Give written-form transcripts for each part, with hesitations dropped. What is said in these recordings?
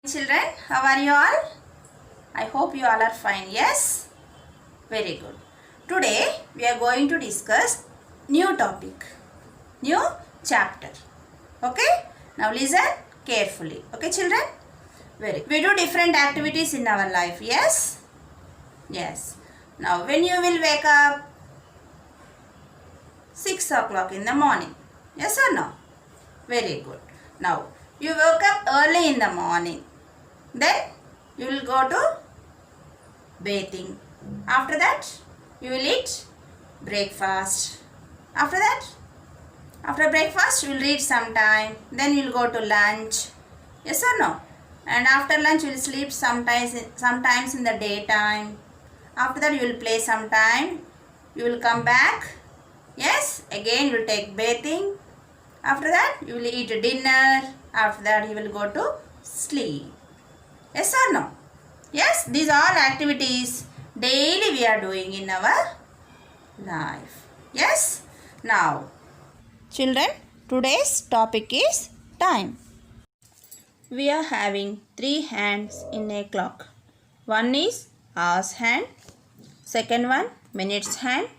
Children, how are you all? I hope you all are fine. Yes? Very good. Today we are going to discuss new topic, new chapter. Okay? Now listen carefully. Okay children? Very good. We do different activities in our life. Yes? Yes. Now when you will wake up 6 o'clock in the morning. Yes or no? Very good. Now you woke up early in the morning. Then you will go to bathing. After that you will eat breakfast. After breakfast you will read some time. Then you will go to lunch. Yes or no? And after lunch you will sleep sometimes in the daytime. After that you will play some time. You will come back. Yes, again you will take bathing. After that you will eat dinner. After that you will go to sleep. Yes or no? Yes, these are all activities daily we are doing in our life. Yes? Now, children, today's topic is time. We are having 3 hands in a clock. One is hours hand, second one minutes hand,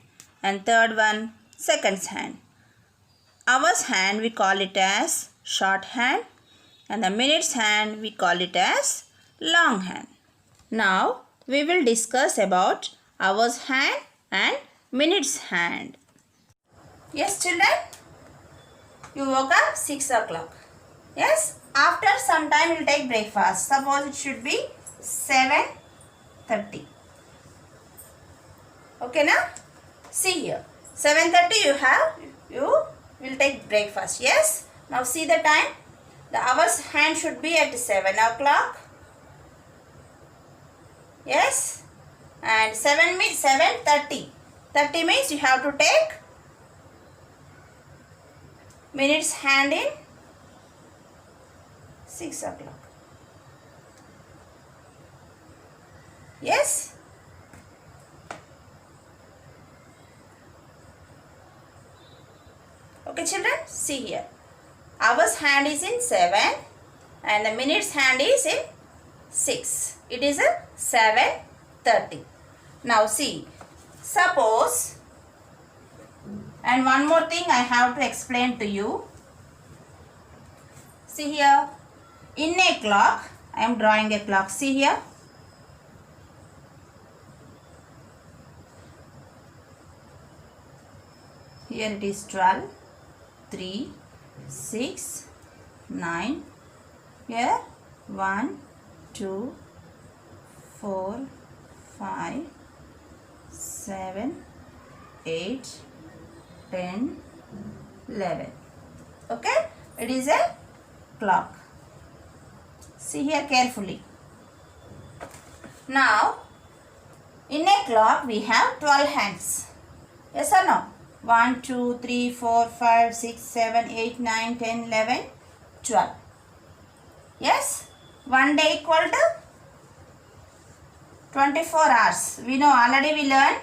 and third one seconds hand. Hours hand we call it as short hand, and the minutes hand we call it as long hand. Now we will discuss about hours hand and minutes hand. Yes children, you woke up 6 o'clock. Yes, after some time you will take breakfast. Suppose it should be 7:30. Okay now? See here. 7:30 you will take breakfast. Yes? Now see the time. The hours hand should be at 7 o'clock. Yes? And 7 means 7:30. 30 means you have to take minutes hand in 6 o'clock. Yes? Okay children, see here. Hours hand is in 7 and the minutes hand is in 6. It is a 7:30. Now see, suppose, and one more thing I have to explain to you. See here, in a clock, I am drawing a clock. See here. Here it is 12, 3, 6, 9. Here 1, 2, 4, 5, 7, 8, 10, 11. Okay? It is a clock. See here carefully. Now, in a clock we have 12 hands. Yes or no? 1, 2, 3, 4, 5, 6, 7, 8, 9, 10, 11, 12. Yes? One day equal to 24 hours. We know already we learned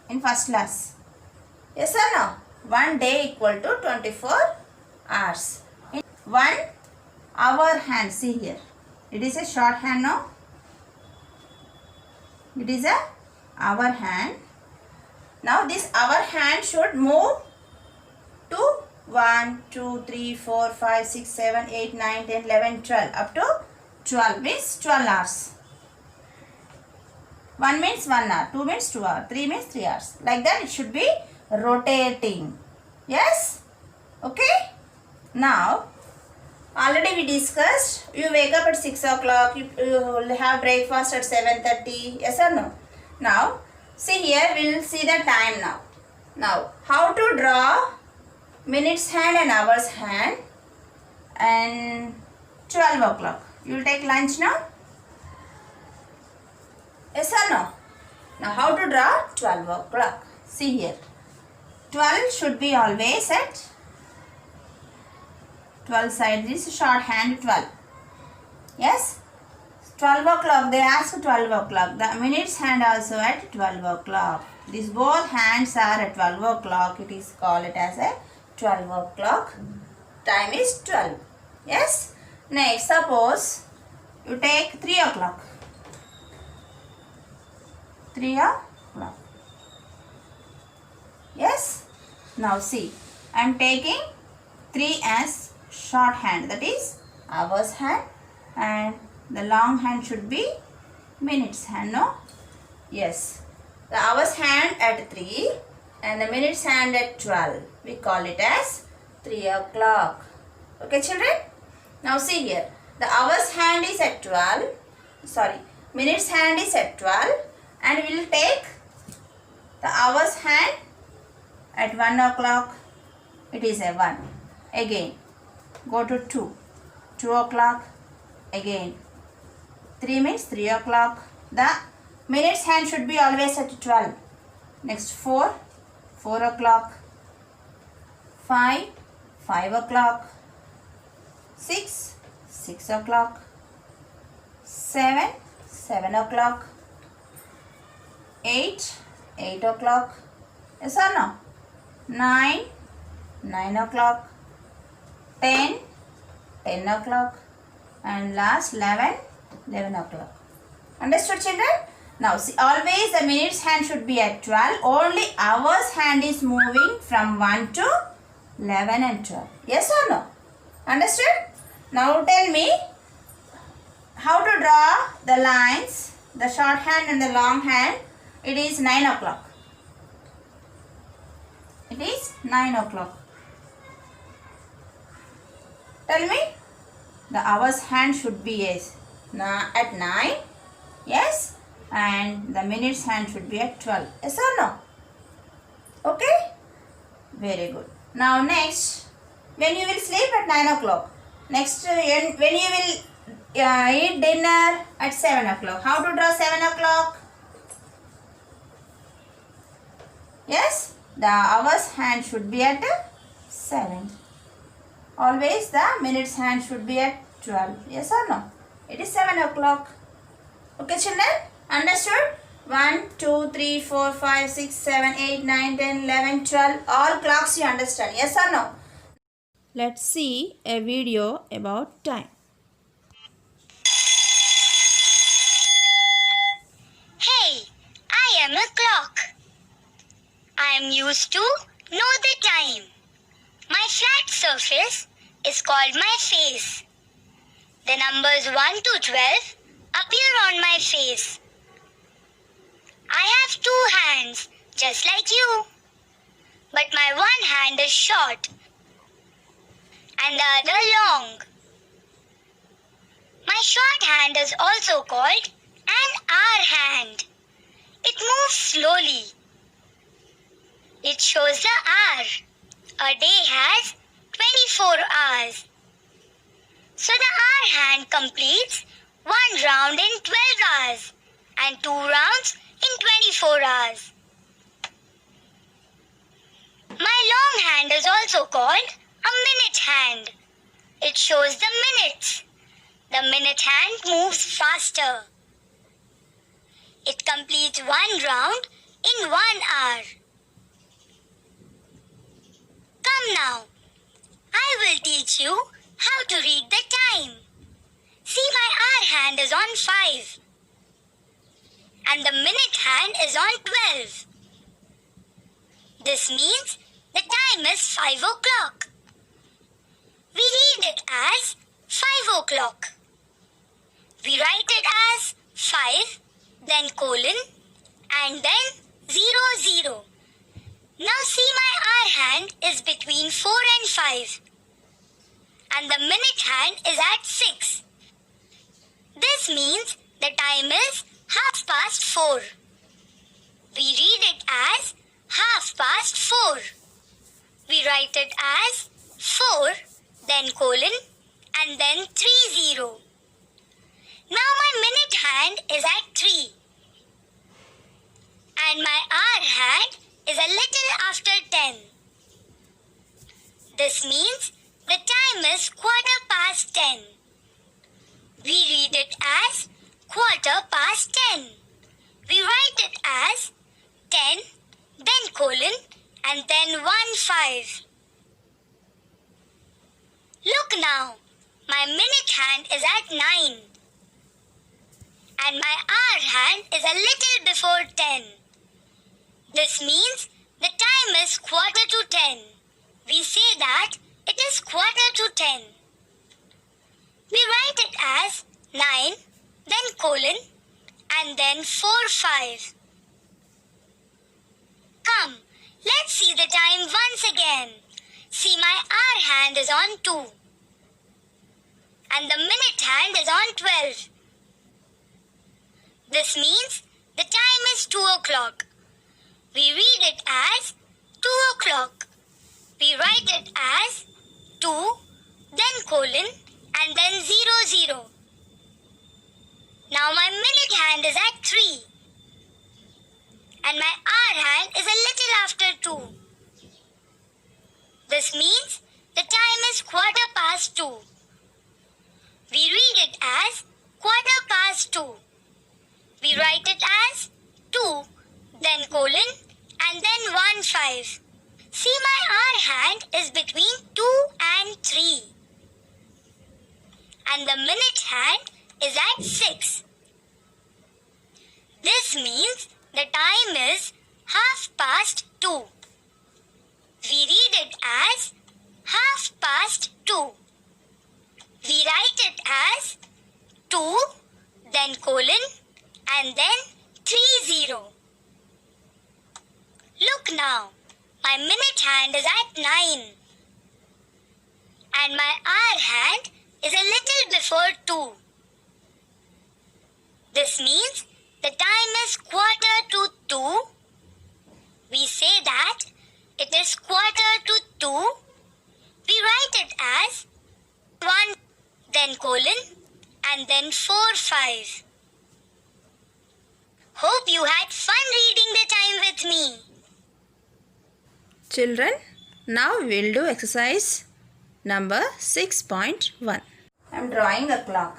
in first class. Yes or no? One day equal to 24 hours. In 1 hour hand, see here. It is a short hand now. It is a hour hand. Now this hour hand should move to 1, 2, 3, 4, 5, 6, 7, 8, 9, 10, 11, 12. Up to 12 means 12 hours. 1 means 1 hour, 2 means 2 hours, 3 means 3 hours. Like that it should be rotating. Yes? Okay? Now, already we discussed, you wake up at 6 o'clock, you will have breakfast at 7:30. Yes or no? Now, see here, we will see the time now. Now, how to draw minutes hand and hours hand and 12 o'clock. You will take lunch now? Yes or no? Now, how to draw 12 o'clock? See here. 12 should be always at 12 sides. This short hand 12. Yes? 12 o'clock. They ask 12 o'clock. The minutes hand also at 12 o'clock. These both hands are at 12 o'clock. It is called it as a 12 o'clock. Time is 12. Yes? Next, suppose You take 3 o'clock. 3 o'clock. Yes? Now see, I am taking 3 as shorthand, that is hours hand, and the long hand should be minutes hand, no? Yes. The hours hand at 3 and the minutes hand at 12. We call it as 3 o'clock. Okay, children? Now see here. The hours hand is at 12. Sorry. Minutes hand is at 12. And we will take the hours hand at 1 o'clock. It is a 1. Again. Go to 2. 2 o'clock. Again. 3 means 3 o'clock. The minutes hand should be always at 12. Next 4. 4 o'clock. 5. 5 o'clock. 6. 6 o'clock. 7. 7 o'clock. 8. 8 o'clock. Yes or no? 9. 9 o'clock. 10. 10 o'clock. And last 11. 11 o'clock. Understood, children? Now see, always the minutes hand should be at 12. Only hours hand is moving from 1 to 11 and 12. Yes or no? Understood? Now tell me how to draw the lines, the short hand and the long hand. It is 9 o'clock. It is 9 o'clock. Tell me. The hours hand should be at 9. Yes. And the minutes hand should be at 12. Yes or no? Okay? Very good. Now next, when you will sleep at 9 o'clock. Next, when you will eat dinner at 7 o'clock. How to draw 7 o'clock? Yes? The hours hand should be at 7. Always the minutes hand should be at 12. Yes or no? It is 7 o'clock. Okay, children? Understood? 1, 2, 3, 4, 5, 6, 7, 8, 9, 10, 11, 12. All clocks you understand. Yes or no? Let's see a video about time. Hey, I am a clock. I am used to know the time. My flat surface is called my face. The numbers 1 to 12 appear on my face. I have 2 hands, just like you. But my one hand is short and the other long. My short hand is also called an hour hand. It moves slowly. It shows the hour. A day has 24 hours. So the hour hand completes 1 round in 12 hours and 2 rounds in 24 hours. My long hand is also called a minute hand. It shows the minutes. The minute hand moves faster. It completes 1 round in 1 hour. Come now, I will teach you how to read the time. See, my hour hand is on 5 and the minute hand is on 12. This means the time is 5 o'clock. We read it as 5 o'clock. We write it as 5, then colon, and then 00. Now see, my hour hand is between 4 and 5. And the minute hand is at 6. This means the time is 4:30. We read it as 4:30. We write it as 4, then colon, and then 30. Now my minute hand is at 3. And my hour hand is a little after 10. This means the time is 10:15. We read it as 10:15. We write it as 10, then colon, and then 15. Look now, my minute hand is at 9. hand is a little before 10. This means the time is 9:45. We say that it is 9:45. We write it as 9, then colon, and then 4-5. Come, let's see the time once again. See, my hour hand is on 2. And the minute hand is on 12. This means the time is 2 o'clock. We read it as 2 o'clock. We write it as 2, then colon, and then 00. Now my minute hand is at 3. And my hour hand is a little after 2. This means the time is 2:15. We read it as 2:15. We write it as 2, then colon, and then 1-5. See, my hour hand is between 2 and 3. And the minute hand is at 6. This means the time is 2:30. We read it as 2:30. We write it as 2, then colon, and then 30. Look now, my minute hand is at 9. And my hour hand is a little before 2. This means the time is 1:45. We say that it is 1:45. We write it as 1, then colon, and then 4-5. Hope you had fun reading the time with me. Children, now we'll do exercise number 6.1. I'm drawing a clock.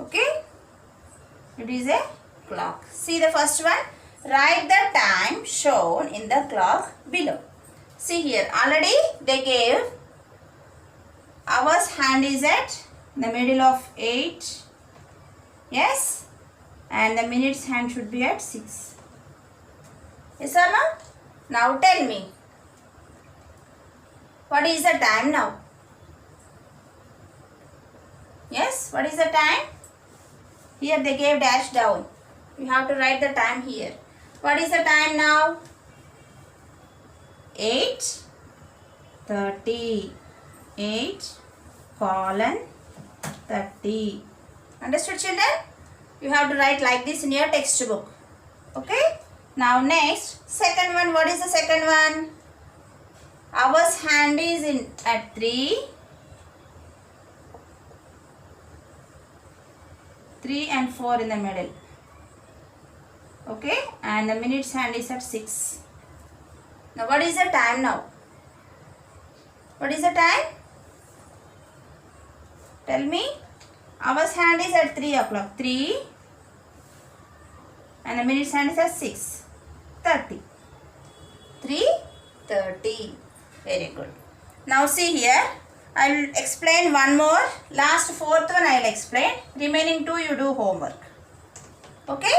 Okay, it is a clock. See the first one. Write the time shown in the clock below. See here, already they gave hours hand is at the middle of 8. Yes, and the minutes hand should be at 6. Yes or no? Now tell me, what is the time now? Yes, what is the time? Here they gave dash down. You have to write the time here. What is the time now? 8:30. 8:30. Understood, children? You have to write like this in your textbook. Okay? Now next, second one. What is the second one? Hours hand is in at 3. 3 and 4 in the middle. Okay, and the minutes hand is at 6. Now what is the time now? What is the time? Tell me. Hours hand is at 3 o'clock. 3 and the minutes hand is at 6:30. 3:30. Very good. Now see here. I will explain one more. Last fourth one I will explain. Remaining two you do homework. Okay?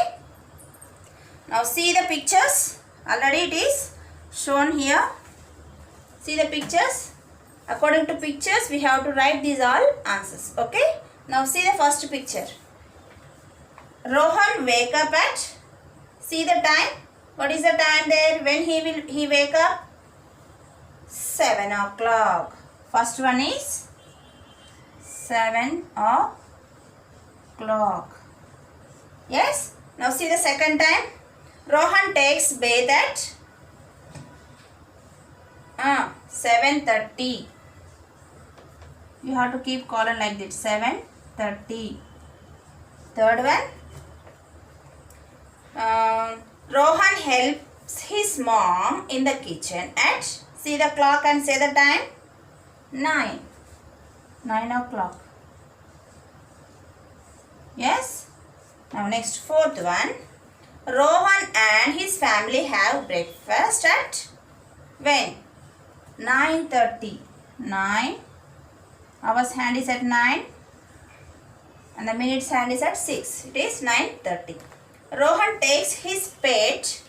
Now see the pictures. Already it is shown here. See the pictures. According to pictures we have to write these all answers. Okay? Now see the first picture. Rohan wake up at. See the time. What is the time there? When he wake up? 7 o'clock. First one is 7 o'clock. Yes? Now see the second time. Rohan takes bath at 7:30. You have to keep colon like this. 7:30. Third one. Rohan helps his mom in the kitchen at. See the clock and say the time. 9 o'clock. Yes. Now next fourth one. Rohan and his family have breakfast at when? 9:30. 9. Hours hand is at 9 and the minutes hand is at 6. It is 9:30. Rohan takes his pet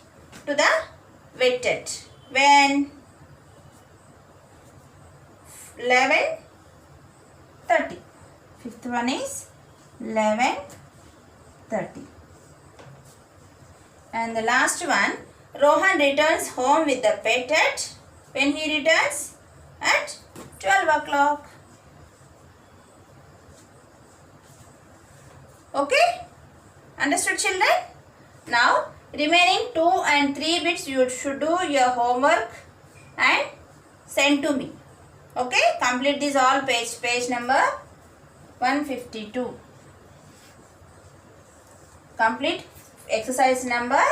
to the vet when? 11:30. Fifth one is 11:30. And the last one, Rohan returns home with the pet at when he returns at 12 o'clock. Okay? Understood, children? Now, remaining 2 and 3 bits you should do your homework and send to me. Okay? Complete this all page number 152. Complete exercise number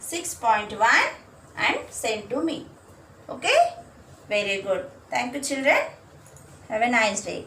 6.1 and send to me. Okay? Very good. Thank you, children. Have a nice day.